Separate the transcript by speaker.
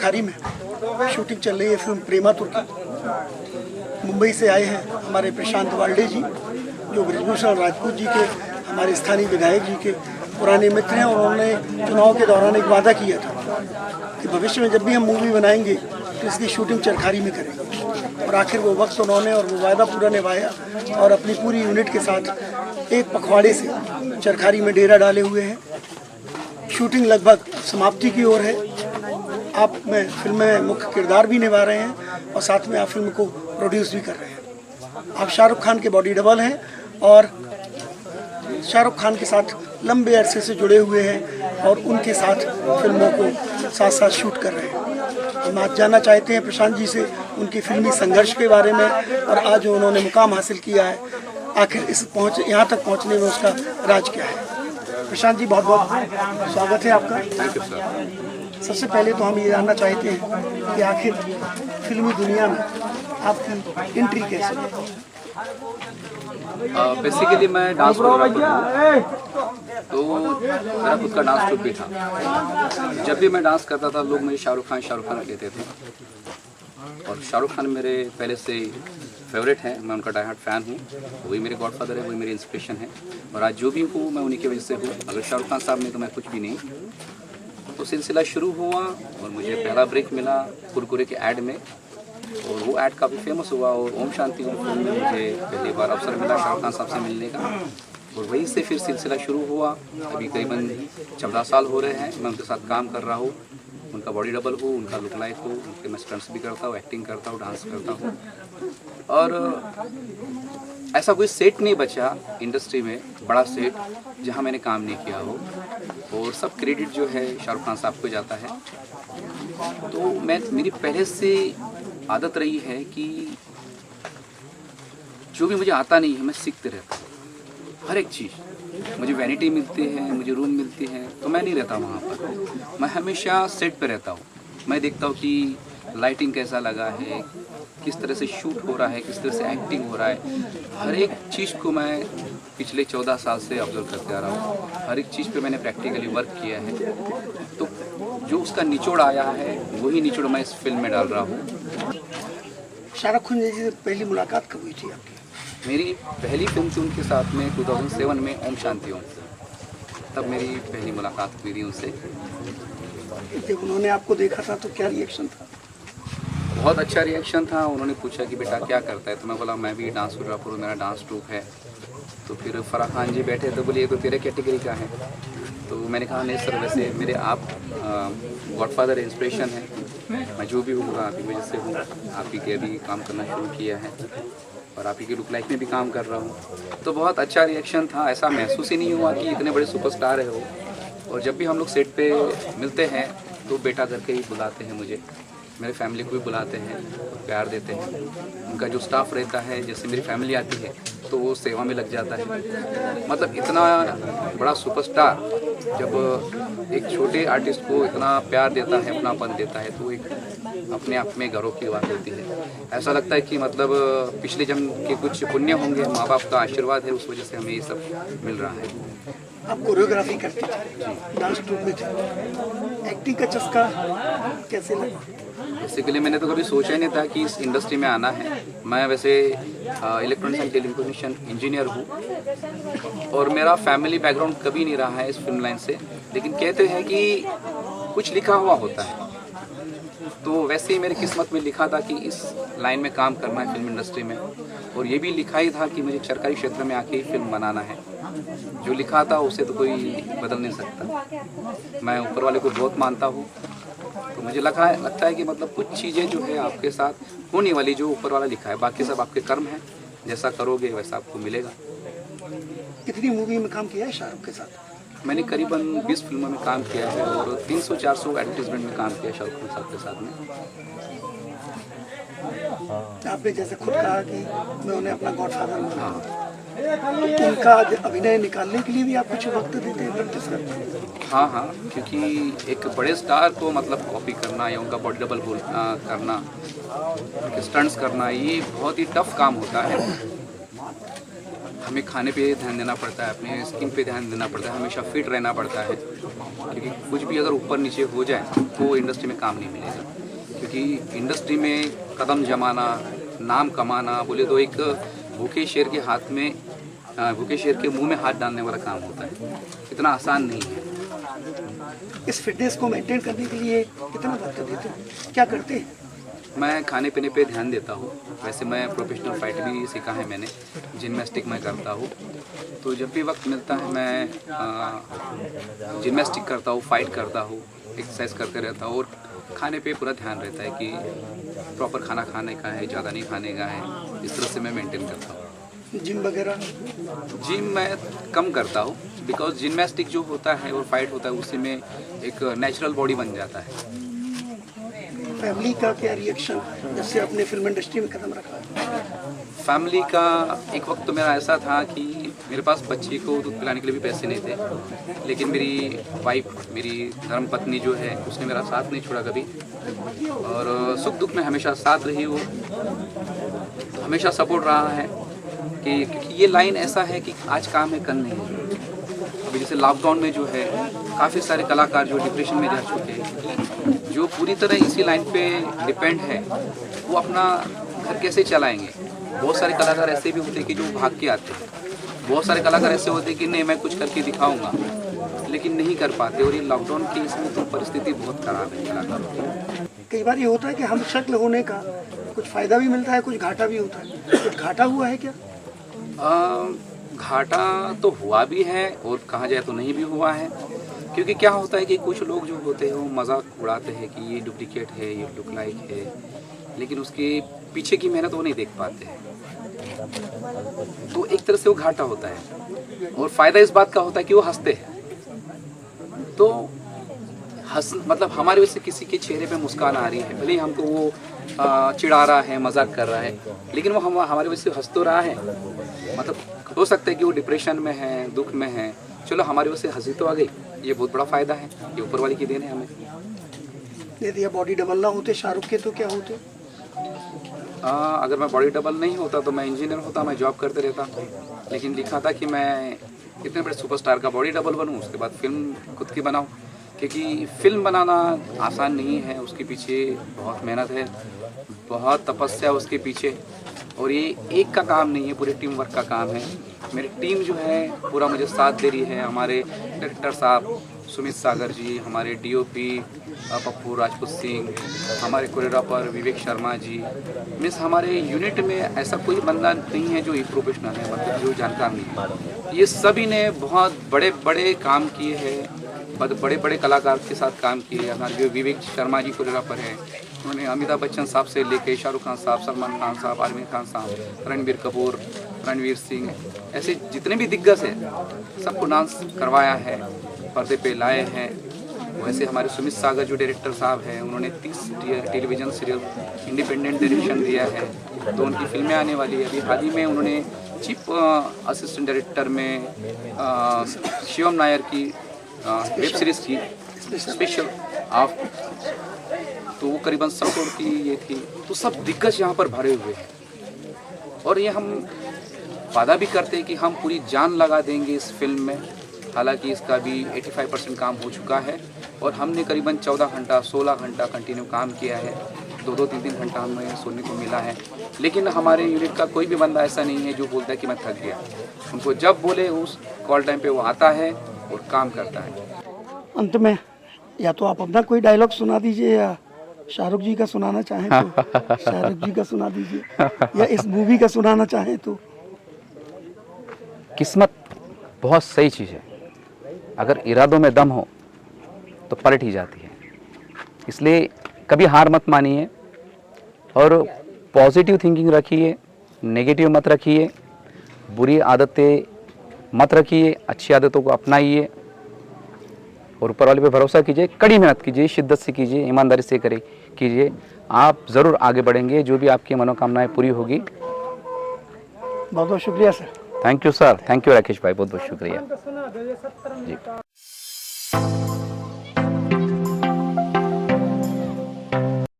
Speaker 1: चरखारी में शूटिंग चल रही है फिल्म प्रेमातुर की। मुंबई से आए हैं हमारे प्रशांत वाल्डे जी, जो ब्रजभूषण राजपूत जी के हमारे स्थानीय विधायक जी के पुराने मित्र हैं, और उन्होंने चुनाव के दौरान एक वादा किया था कि भविष्य में जब भी हम मूवी बनाएंगे तो इसकी शूटिंग चरखारी में करेंगे, और आखिर वो वक्त उन्होंने और वो वादा पूरा निभाया और अपनी पूरी यूनिट के साथ एक पखवाड़े से चरखारी में डेरा डाले हुए हैं। शूटिंग लगभग समाप्ति की ओर है। आप में फिल्म में मुख्य किरदार भी निभा रहे हैं और साथ में आप फिल्म को प्रोड्यूस भी कर रहे हैं। आप शाहरुख खान के बॉडी डबल हैं और शाहरुख खान के साथ लंबे अरसे से जुड़े हुए हैं और उनके साथ फिल्मों को साथ साथ शूट कर रहे हैं। हम आज जानना चाहते हैं प्रशांत जी से उनकी फिल्मी संघर्ष के बारे में, और आज जो उन्होंने मुकाम हासिल किया है, आखिर यहाँ तक पहुँचने में उसका राज क्या है। प्रशांत जी, बहुत बहुत स्वागत है आपका। सबसे पहले तो हम ये जानना चाहते हैं कि आखिर फिल्मी दुनिया में आपकी एंट्री कैसे है।
Speaker 2: बेसिकली मैं डांस कोरियोग्राफर हूँ, तो मेरा खुद का डांस ट्रूप भी था। जब भी मैं डांस करता था लोग मुझे शाहरुख खान कहते थे, और शाहरुख खान मेरे पहले से फेवरेट हैं। मैं उनका डाई हार्ट फ़ैन हूँ, वही मेरे गॉडफादर है, वही मेरी इंस्पिरेशन है, और आज जो भी हूँ मैं उन्हीं की वजह से हूँ। अगर शाहरुख खान साहब नहीं तो मैं कुछ भी नहीं। तो सिलसिला शुरू हुआ और मुझे पहला ब्रेक मिला कुरकुरे के ऐड में, और वो ऐड काफ़ी फेमस हुआ, और ओम शांति फिल्म में मुझे पहली बार अवसर मिला शाहरुख खान साहब से मिलने का, और वहीं से फिर सिलसिला शुरू हुआ। अभी करीबन 14 साल हो रहे हैं मैं उनके साथ काम कर रहा हूँ। उनका बॉडी डबल हूँ, उनका लुक लाइक हूँ, उनके मैं स्टंट्स भी करता हूँ, एक्टिंग करता हूँ, डांस करता हूँ। और ऐसा कोई सेट नहीं बचा इंडस्ट्री में, बड़ा सेट, जहाँ मैंने काम नहीं किया हो, और सब क्रेडिट जो है शाहरुख खान साहब को जाता है। तो मेरी पहले से आदत रही है कि जो भी मुझे आता नहीं है मैं सीखते रहता हूँ। हर एक चीज़, मुझे वैनिटी मिलती है, मुझे रूम मिलती है, तो मैं नहीं रहता वहाँ पर, मैं हमेशा सेट पे रहता हूँ। मैं देखता हूँ कि लाइटिंग कैसा लगा है, किस तरह से शूट हो रहा है, किस तरह से एक्टिंग हो रहा है। हर एक चीज़ को मैं पिछले 14 साल से ऑब्जर्व करते आ रहा हूँ। हर एक चीज़ पे मैंने प्रैक्टिकली वर्क किया है, तो जो उसका निचोड़ आया है वही निचोड़ मैं इस फिल्म में डाल रहा हूँ।
Speaker 1: शाहरुख खान जी से पहली मुलाकात कब हुई थी आपकी?
Speaker 2: मेरी पहली फिल्म थी उनके साथ में 2007 में ओम शांति ओम, तब मेरी पहली मुलाकात हुई थी उनसे।
Speaker 1: जब उन्होंने आपको देखा था तो क्या रिएक्शन था?
Speaker 2: बहुत अच्छा रिएक्शन था। उन्होंने पूछा कि बेटा क्या करता है, तो मैं बोला मैं भी डांस कोरियोग्राफर हूँ, मेरा डांस ट्रूप है। तो फिर फराह खान जी बैठे तो बोले ये तो तेरे कैटेगरी का है। तो मैंने कहा नहीं सर, वैसे मेरे आप गॉडफादर इंस्पिरेशन है, मैं जो भी हूँ आप ही वजह से हूँ। आप ही के भी काम करना शुरू किया है और आप ही के लुक लाइक में भी काम कर रहा हूँ। तो बहुत अच्छा रिएक्शन था। ऐसा महसूस ही नहीं हुआ कि इतने बड़े सुपरस्टार है वो। और जब भी हम लोग सेट पे मिलते हैं तो बेटा करके ही बुलाते हैं मुझे, मेरे फैमिली को भी बुलाते हैं, प्यार देते हैं। उनका जो स्टाफ रहता है, जैसे मेरी फैमिली आती है तो वो सेवा में लग जाता है। मतलब इतना बड़ा सुपरस्टार जब एक छोटे आर्टिस्ट को इतना प्यार देता है, अपनापन देता है, तो एक अपने आप में गर्व की बात होती है। ऐसा लगता है कि मतलब पिछले जन्म के कुछ पुण्य होंगे, माँ बाप का आशीर्वाद है, उस वजह से हमें ये सब मिल रहा है।
Speaker 1: आप कोरियोग्राफी करते थे, डांस ट्रूप में थे, एक्टिंग का चस्का कैसे लगा?
Speaker 2: बेसिकली मैंने तो कभी सोचा ही नहीं था कि इस इंडस्ट्री में आना है। मैं वैसे इलेक्ट्रॉनिक्स एंड टेलीकम्युनिकेशन इंजीनियर हूँ और मेरा फैमिली बैकग्राउंड कभी नहीं रहा है इस फिल्म लाइन से, लेकिन कहते हैं कि कुछ लिखा हुआ होता है। तो वैसे ही मेरी किस्मत में लिखा था कि इस लाइन में काम करना है फिल्म इंडस्ट्री में, और ये भी लिखा ही था कि मुझे सरकारी क्षेत्र में आके ही फिल्म बनाना है। जो लिखा था उसे तो कोई बदल नहीं सकता। मैं ऊपर वाले को बहुत मानता हूँ, तो मुझे लगता है कि मतलब कुछ चीज़ें जो है आपके साथ होने वाली, जो ऊपर वाला लिखा है, बाकी सब आपके कर्म है, जैसा करोगे वैसा आपको मिलेगा।
Speaker 1: कितनी मूवी में काम किया है शाहरुख के साथ?
Speaker 2: मैंने करीबन 20 फिल्मों में काम किया है और 300-400 एडवर्टीजमेंट में काम किया है शाहरुख खान साहब के साथ में।
Speaker 1: आपने जैसे खुद कहा कि मैं उन्हें अपना गॉडफादर मानता हूँ, तो उनका अभिनय निकालने के लिए भी आप कुछ वक्त देते हैं, प्रैक्टिस करते हैं?
Speaker 2: हाँ, क्योंकि एक बड़े स्टार को मतलब कॉपी करना या उनका बॉडी डबल करना, स्टंट्स करना, ये बहुत ही टफ काम होता है। हमें खाने पे ध्यान देना पड़ता है, अपने स्किन पे ध्यान देना पड़ता है, हमेशा फिट रहना पड़ता है, क्योंकि कुछ भी अगर ऊपर नीचे हो जाए तो इंडस्ट्री में काम नहीं मिलेगा। क्योंकि इंडस्ट्री में कदम जमाना, नाम कमाना बोले तो एक भूखे शेर के हाथ में, भूखे शेर के मुंह में हाथ डालने वाला काम होता है, इतना आसान नहीं है।
Speaker 1: इस फिटनेस को मेंटेन करने के लिए कितना वक्त देते हो, क्या करते हैं?
Speaker 2: मैं खाने पीने पे ध्यान देता हूँ। वैसे मैं प्रोफेशनल फाइट भी सीखा है मैंने, जिम्नास्टिक मैं करता हूँ, तो जब भी वक्त मिलता है मैं जिम्नास्टिक करता हूँ, फाइट करता हूँ, एक्सरसाइज करते रहता हूँ और खाने पे पूरा ध्यान रहता है कि प्रॉपर खाना खाने का है, ज़्यादा नहीं खाने का है, इस तरह से मैं मेंटेन करता हूँ।
Speaker 1: जिम वगैरह?
Speaker 2: जिम मैं कम करता हूँ, बिकॉज जिम्नास्टिक जो होता है और फाइट होता है उसी में एक नेचुरल बॉडी बन जाता है।
Speaker 1: फैमिली का क्या रिएक्शन जब से आपने फिल्म इंडस्ट्री में कदम रखा?
Speaker 2: फैमिली का एक वक्त तो मेरा ऐसा था कि मेरे पास बच्ची को दूध पिलाने के लिए भी पैसे नहीं थे, लेकिन मेरी वाइफ, मेरी धर्म पत्नी जो है, उसने मेरा साथ नहीं छोड़ा कभी और सुख दुख में हमेशा साथ रही, वो हमेशा सपोर्ट रहा है कि क्योंकि ये लाइन ऐसा है कि आज काम है कल नहीं। अभी जैसे लॉकडाउन में जो है काफ़ी सारे कलाकार जो डिप्रेशन में जा चुके हैं, जो पूरी तरह इसी लाइन पे डिपेंड है, वो अपना घर कैसे चलाएंगे। बहुत सारे कलाकार ऐसे भी होते हैं कि जो भाग के आते हैं, बहुत सारे कलाकार ऐसे होते हैं कि नहीं मैं कुछ करके दिखाऊंगा, लेकिन नहीं कर पाते। और ये लॉकडाउन की इसमें तो परिस्थिति बहुत ख़राब है कलाकारों की।
Speaker 1: कई बार ये होता है कि हम शक्ल होने का कुछ फ़ायदा भी मिलता है, कुछ घाटा भी होता है। कुछ घाटा हुआ है क्या?
Speaker 2: घाटा तो हुआ भी है और कहा जाए तो नहीं भी हुआ है, क्योंकि क्या होता है कि कुछ लोग जो होते हैं वो मजाक उड़ाते हैं कि ये डुप्लीकेट है, ये लुक लाइक है, लेकिन उसके पीछे की मेहनत वो नहीं देख पाते हैं। तो एक तरह से वो घाटा होता है और फायदा इस बात का होता है कि वो हंसते हैं। तो मतलब हमारे वजह से किसी के चेहरे पे मुस्कान आ रही है, भले ही हमको वो चिढ़ा रहा है, मजाक कर रहा है, लेकिन वो हमारे वजह से हंस तो रहा है। मतलब हो सकता है कि वो डिप्रेशन में है, दुख में है, चलो हमारी वजह से हंसी तो आ गई, ये बहुत बड़ा फ़ायदा है, ये ऊपर वाली की देन है हमें।
Speaker 1: यदि बॉडी डबल ना होते शाहरुख के तो क्या होते?
Speaker 2: अगर मैं बॉडी डबल नहीं होता तो मैं इंजीनियर होता, मैं जॉब करते रहता, लेकिन लिखा था कि मैं इतने बड़े सुपरस्टार का बॉडी डबल बनूं, उसके बाद फिल्म खुद की बनाऊं, क्योंकि फिल्म बनाना आसान नहीं है, उसके पीछे बहुत मेहनत है, बहुत तपस्या उसके पीछे, और ये एक का काम नहीं है, पूरे टीम वर्क का काम है। मेरी टीम जो है पूरा मुझे साथ दे रही है, हमारे डायरेक्टर साहब सुमित सागर जी, हमारे डीओपी पप्पू राजपूत सिंह, हमारे कोरियोग्राफर विवेक शर्मा जी, मीन्स हमारे यूनिट में ऐसा कोई बंदा नहीं है जो एक प्रोफेशनल है, मतलब जो जानकार नहीं है। ये सभी ने बहुत बड़े बड़े काम किए हैं, बड़े बड़े कलाकार के साथ काम किए। हमारे जो विवेक शर्मा जी कोरियोग्राफर हैं, उन्होंने अमिताभ बच्चन साहब से लेके शाहरुख खान साहब, सलमान खान साहब, आमिर खान साहब, रणबीर कपूर, रणवीर सिंह, ऐसे जितने भी दिग्गज हैं सबको डांस करवाया है, पर्दे पे लाए हैं। वैसे हमारे सुमित सागर जो डायरेक्टर साहब हैं, उन्होंने 30 टेलीविज़न सीरियल इंडिपेंडेंट डायरेक्शन दिया है, तो उनकी फिल्में आने वाली है। अभी हाल ही में उन्होंने चीफ असिस्टेंट डायरेक्टर में शिवम नायर की वेब सीरीज़ की स्पेशल ऑफ, तो वो करीबन 100 करोड़ की ये थी। तो सब दिग्गज यहाँ पर भरे हुए हैं और ये हम वादा भी करते हैं कि हम पूरी जान लगा देंगे इस फिल्म में। हालांकि इसका भी 85% काम हो चुका है और हमने करीबन 14 घंटा 16 घंटा कंटिन्यू काम किया है, 2-2 3-3 घंटा हमें सोने को मिला है। लेकिन हमारे यूनिट का कोई भी बंदा ऐसा नहीं है जो बोलता है कि मैं थक गया। उनको जब बोले उस कॉल टाइम पे वो आता है और काम करता है।
Speaker 1: अंत में या तो आप अपना कोई डायलॉग सुना दीजिए या शाहरुख जी का सुनाना चाहें तो शाहरुख जी का सुना दीजिए, या इस मूवी का सुनाना चाहें तो।
Speaker 3: किस्मत बहुत सही चीज़ है, अगर इरादों में दम हो तो पलट ही जाती है। इसलिए कभी हार मत मानिए और पॉजिटिव थिंकिंग रखिए, नेगेटिव मत रखिए, बुरी आदतें मत रखिए, अच्छी आदतों को अपनाइए और ऊपर वाले पे भरोसा कीजिए, कड़ी मेहनत कीजिए, शिद्दत से कीजिए, ईमानदारी से कीजिए, आप ज़रूर आगे बढ़ेंगे। जो भी आपकी मनोकामनाएं पूरी होगी।
Speaker 1: बहुत बहुत शुक्रिया sir.
Speaker 3: Thank you sir, thank you Rakesh भाई, बहुत बहुत शुक्रिया जी।